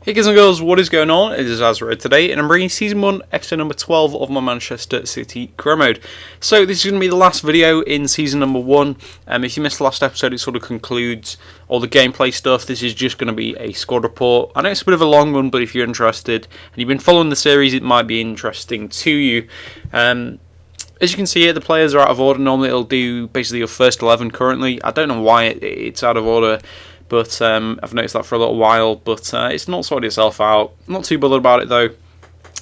Hey guys and girls, what is going on? It is Zazzri today, and I'm bringing Season 1, Episode number 12 of my Manchester City career mode. So this is going to be the last video in Season number 1. If you missed the last episode, it sort of concludes all the gameplay stuff. This is just going to be a squad report. I know it's a bit of a long one, but if you're interested, and you've been following the series, it might be interesting to you. As you can see here, the players are out of order. Normally it'll do basically your first 11 currently. I don't know why it's out of order. But I've noticed that for a little while, but it's not sorted itself out. Not too bothered about it though.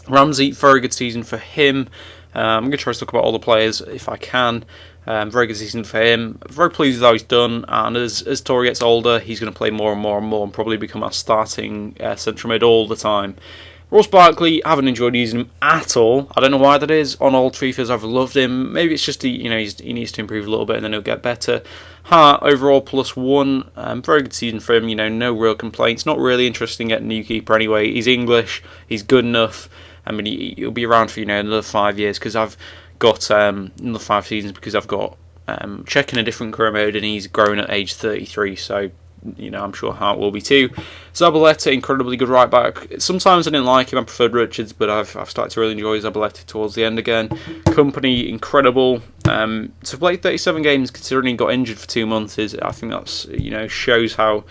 Ramsey, very good season for him. I'm going to try to talk about all the players if I can. Very good season for him. Very pleased with how he's done, and as Torre gets older, he's going to play more and more and more and probably become our starting central mid all the time. Ross Barkley, I haven't enjoyed using him at all. I don't know why that is. On old FIFAs, I've loved him. Maybe it's just he needs to improve a little bit and then he'll get better. Hart, overall, +1. Very good season for him. No real complaints. Not really interesting getting a new keeper anyway. He's English. He's good enough. I mean, he'll be around for another 5 years because I've got another 5 seasons because I've got Czech in a different career mode and he's grown at age 33. So. I'm sure Hart will be too. Zabaleta, incredibly good right back. Sometimes I didn't like him, I preferred Richards, but I've started to really enjoy Zabaleta towards the end again. Company, incredible. To play 37 games considering he got injured for 2 months I think that's shows how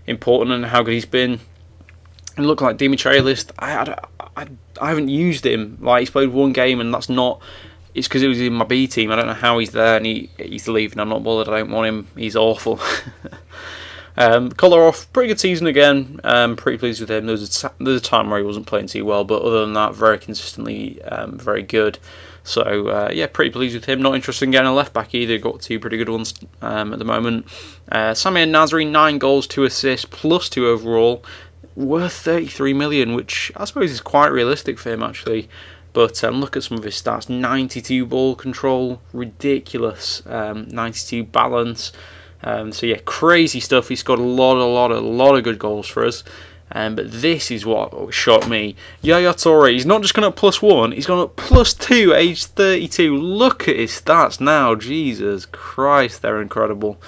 important and how good he's been. And look like Dimitrilis, I haven't used him. Like he's played 1 game and that's not. It's because he was in my B team. I don't know how he's there and he's leaving. I'm not bothered. I don't want him. He's awful. Kolarov, pretty good season again. Pretty pleased with him. There was a time where he wasn't playing too well, but other than that, very consistently, very good. So yeah, pretty pleased with him. Not interested in getting a left back either. Got 2 pretty good ones at the moment. Sami Nazri, 9 goals, 2 assists, +2 overall, worth 33 million, which I suppose is quite realistic for him actually. But look at some of his stats: 92 ball control, ridiculous. 92 balance. So yeah, crazy stuff. He scored a lot of good goals for us. But this is what shocked me. Yaya Toure, he's not just gone up +1, he's gone up +2, age 32. Look at his stats now. Jesus Christ, they're incredible.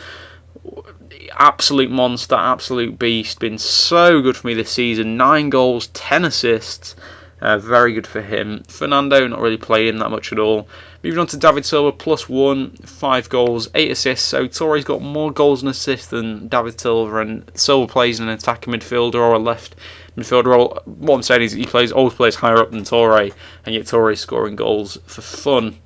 Absolute monster, absolute beast. Been so good for me this season. 9 goals, 10 assists. Very good for him. Fernando, not really playing that much at all. Moving on to David Silva, +1, 5 goals, 8 assists. So Torre's got more goals and assists than David Silva, and Silva plays an attacking midfielder or a left midfielder role. What I'm saying is he always plays higher up than Torre, and yet Torre's scoring goals for fun.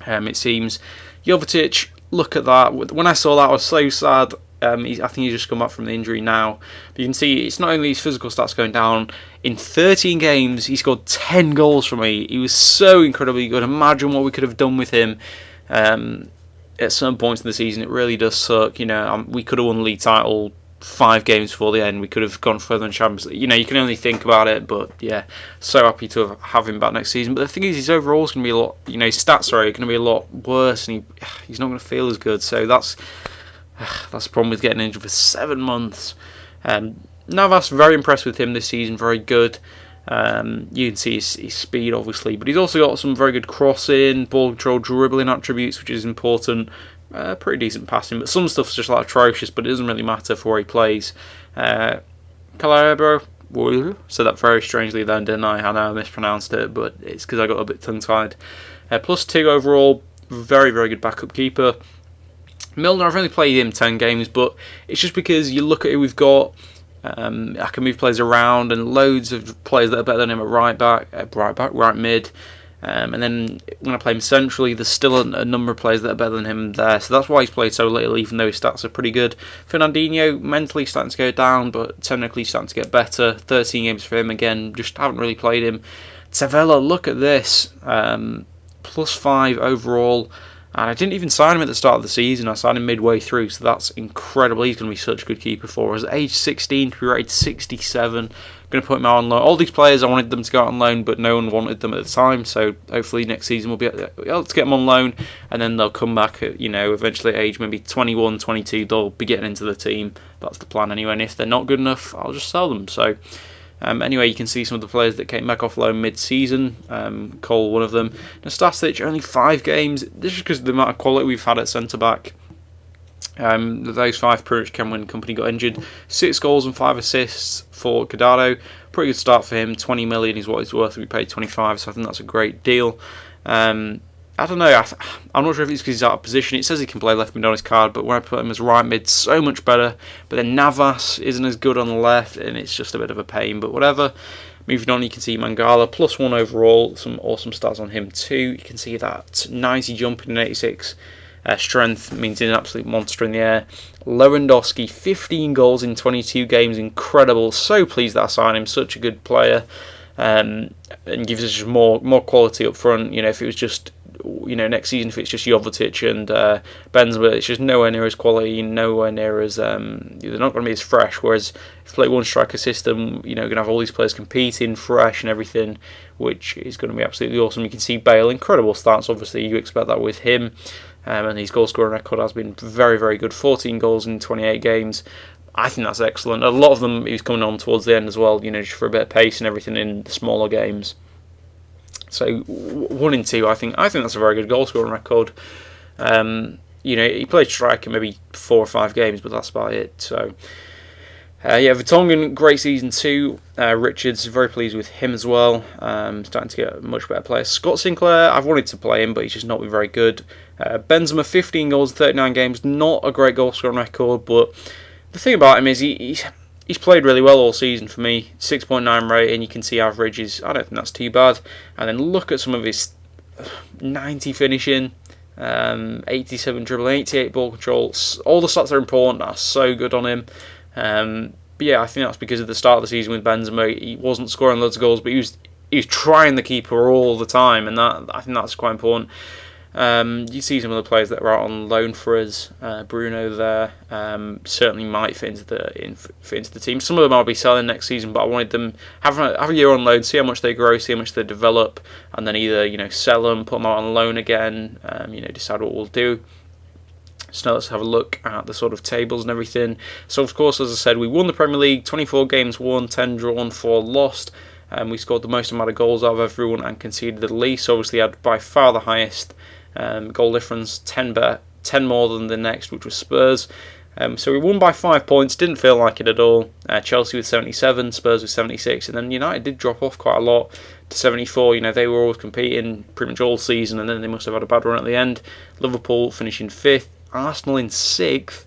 It seems. Jovetic, look at that. When I saw that, I was so sad. I think he's just come back from the injury now. But you can see it's not only his physical stats going down. In 13 games, he scored 10 goals for me. He was so incredibly good. Imagine what we could have done with him at some points in the season. It really does suck. We could have won the league title 5 games before the end. We could have gone further in Champions League. You can only think about it. But yeah, so happy to have him back next season. But the thing is, his overall is going to be a lot. His stats are going to be a lot worse, and he's not going to feel as good. So that's the problem with getting injured for 7 months. Navas, very impressed with him this season, very good. You can see his speed, obviously, but he's also got some very good crossing, ball control, dribbling attributes, which is important. Pretty decent passing, but some stuff's just atrocious, but it doesn't really matter for where he plays. Calabro, said that very strangely then, didn't I? I know I mispronounced it, but it's because I got a bit tongue-tied. +2 overall, very, very good backup keeper. Milner, I've only played him 10 games, but it's just because you look at who we've got. I can move players around, and loads of players that are better than him at right back, right mid. And then when I play him centrally, there's still a number of players that are better than him there. So that's why he's played so little, even though his stats are pretty good. Fernandinho, mentally starting to go down, but technically starting to get better. 13 games for him again, just haven't really played him. Tavella, look at this. +5 overall. And I didn't even sign him at the start of the season. I signed him midway through, so that's incredible. He's going to be such a good keeper for us. At age 16, to be rated 67. I'm going to put him out on loan. All these players, I wanted them to go out on loan, but no one wanted them at the time. So hopefully next season we'll be able to get them on loan, and then they'll come back at, eventually at age maybe 21, 22. They'll be getting into the team. That's the plan anyway. And if they're not good enough, I'll just sell them. So anyway, you can see some of the players that came back off loan mid-season. Cole, one of them. Nastasic, only 5 games. This is because of the amount of quality we've had at centre-back. Those 5 pretty much came when Company got injured. 6 goals and 5 assists for Guardado. Pretty good start for him. 20 million is what he's worth. We paid 25, so I think that's a great deal. I don't know. I'm not sure if it's because he's out of position. It says he can play left mid on his card, but when I put him as right mid, so much better. But then Navas isn't as good on the left, and it's just a bit of a pain. But whatever. Moving on, you can see Mangala, +1 overall. Some awesome stats on him too. You can see that 90 jumping and 86 strength means he's an absolute monster in the air. Lewandowski, 15 goals in 22 games, incredible. So pleased that I signed him. Such a good player, and gives us just more quality up front. If it was just next season, if it's just Jovetic and Benzema, it's just nowhere near as quality, nowhere near as they're not going to be as fresh. Whereas if you play one striker system, you're going to have all these players competing, fresh and everything, which is going to be absolutely awesome. You can see Bale, incredible stats. Obviously, you expect that with him, and his goal scoring record has been very, very good. 14 goals in 28 games. I think that's excellent. A lot of them he was coming on towards the end as well, just for a bit of pace and everything in the smaller games. So 1 in 2, I think that's a very good goal scoring record. He played striker maybe 4 or 5 games, but that's about it. So Vertonghen, great season too. Richards, very pleased with him as well. Starting to get a much better player. Scott Sinclair, I've wanted to play him, but he's just not been very good. Benzema, 15 goals in 39 games, not a great goal scoring record, but the thing about him is he's played really well all season for me. 6.9 rating, you can see average is, I don't think that's too bad. And then look at some of his 90 finishing, 87 dribbling, 88 ball control. All the stats are important, are so good on him. But yeah, I think that's because of the start of the season with Benzema. He wasn't scoring loads of goals, but he was trying the keeper all the time, and I think that's quite important. You see some of the players that are out on loan for us. Bruno there certainly might fit into the team. Some of them I'll be selling next season, but I wanted them have a year on loan, see how much they grow, see how much they develop, and then either sell them, put them out on loan again. Decide what we'll do. So now let's have a look at the sort of tables and everything. So of course, as I said, we won the Premier League, 24 games won, 10 drawn, 4 lost. We scored the most amount of goals out of everyone and conceded the least. Obviously, had by far the highest goal difference, 10 more than the next, which was Spurs. So we won by 5 points, didn't feel like it at all. Chelsea with 77, Spurs with 76, and then United did drop off quite a lot to 74. They were always competing pretty much all season, and then they must have had a bad run at the end. Liverpool finishing 5th, Arsenal in 6th.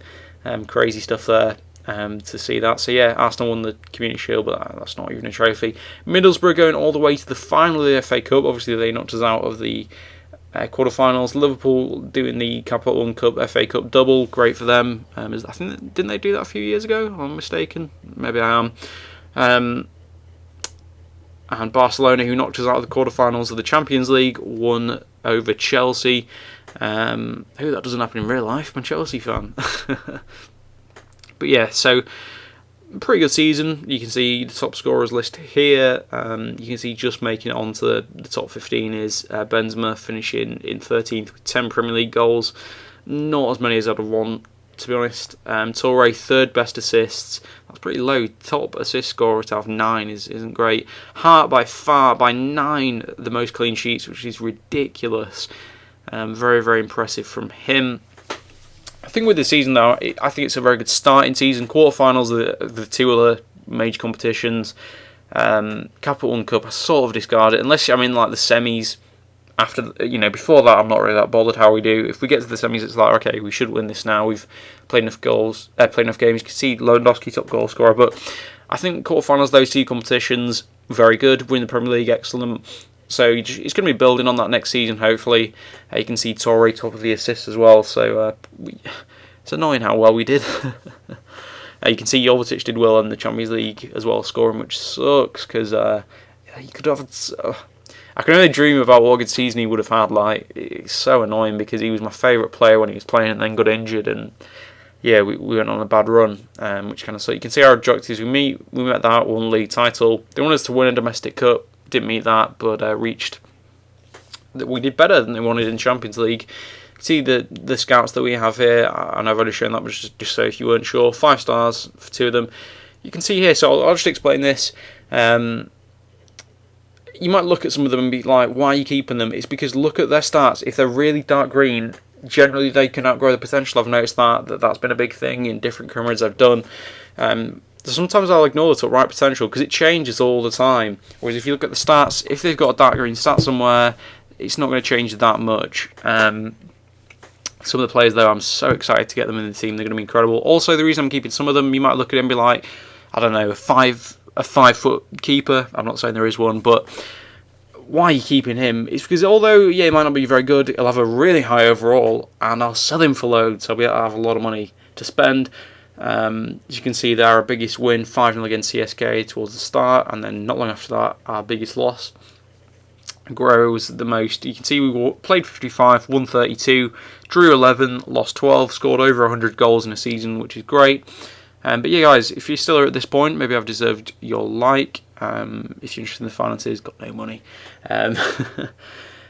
Crazy stuff there. To see that. So yeah, Arsenal won the Community Shield, but that's not even a trophy. Middlesbrough going all the way to the final of the FA Cup. Obviously, they knocked us out of the quarterfinals. Liverpool doing the Capital One Cup, FA Cup double. Great for them. I think didn't they do that a few years ago? If I'm mistaken. Maybe I am. And Barcelona, who knocked us out of the quarterfinals of the Champions League, won over Chelsea. That doesn't happen in real life. I'm a Chelsea fan. But yeah, so pretty good season. You can see the top scorers list here. You can see just making it onto the top 15 is Benzema finishing in 13th with 10 Premier League goals. Not as many as I'd want, to be honest. Torre, 3rd best assists. That's pretty low. Top assist scorer to have 9 isn't great. Hart by 9 the most clean sheets, which is ridiculous. Very, very impressive from him. I think with the season though, I think it's a very good starting season. Quarterfinals are the 2 other major competitions. Capital One Cup, I sort of discard it unless I'm in like the semis. After before that, I'm not really that bothered how we do. If we get to the semis, it's like okay, we should win this now. We've played enough games. You can see Lewandowski top goal scorer, but I think quarterfinals, those 2 competitions, very good. Win the Premier League, excellent. So it's going to be building on that next season, hopefully. You can see Torre top of the assists as well. So it's annoying how well we did. You can see Jovetic did well in the Champions League as well, scoring, which sucks because he could have. I can only dream about what good season he would have had. Like, it's so annoying because he was my favourite player when he was playing and then got injured, and yeah, we went on a bad run, which kind of sucks. You can see our objectives. We met that, won league title. They wanted us to win a domestic cup. Didn't meet that, but we did better than they wanted in Champions League. See the scouts that we have here, and I've already shown that, but just so if you weren't sure, 5 stars for 2 of them. You can see here, so I'll just explain this. You might look at some of them and be like, why are you keeping them? It's because look at their stats. If they're really dark green, generally they can outgrow the potential. I've noticed that's been a big thing in different careers I've done. Sometimes I'll ignore the top right potential because it changes all the time. Whereas if you look at the stats, if they've got a dark green stat somewhere, it's not going to change that much. Some of the players, though, I'm so excited to get them in the team. They're going to be incredible. Also, the reason I'm keeping some of them, you might look at him and be like, I don't know, a 5-foot keeper. I'm not saying there is one, but why are you keeping him? It's because although, yeah, he might not be very good, he'll have a really high overall, and I'll sell him for loads. I'll have a lot of money to spend. As you can see there, our biggest win, 5-0 against CSK towards the start, and then not long after that, our biggest loss grows the most. You can see we played 55, won 32, drew 11, lost 12, scored over 100 goals in a season, which is great. But yeah, guys, if you're still here at this point, maybe I've deserved your like. If you're interested in the finances, got no money. Yeah,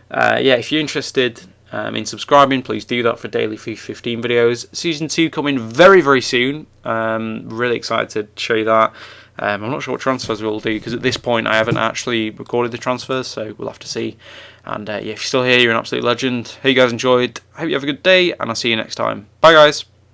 if you're interested in subscribing, please do that for daily FIFA 15 videos. Season 2 coming very, very soon. Really excited to show you that. I'm not sure what transfers we'll do because at this point I haven't actually recorded the transfers, so we'll have to see. And yeah, if you're still here, you're an absolute legend. Hope you guys enjoyed. Hope you have a good day, and I'll see you next time. Bye, guys.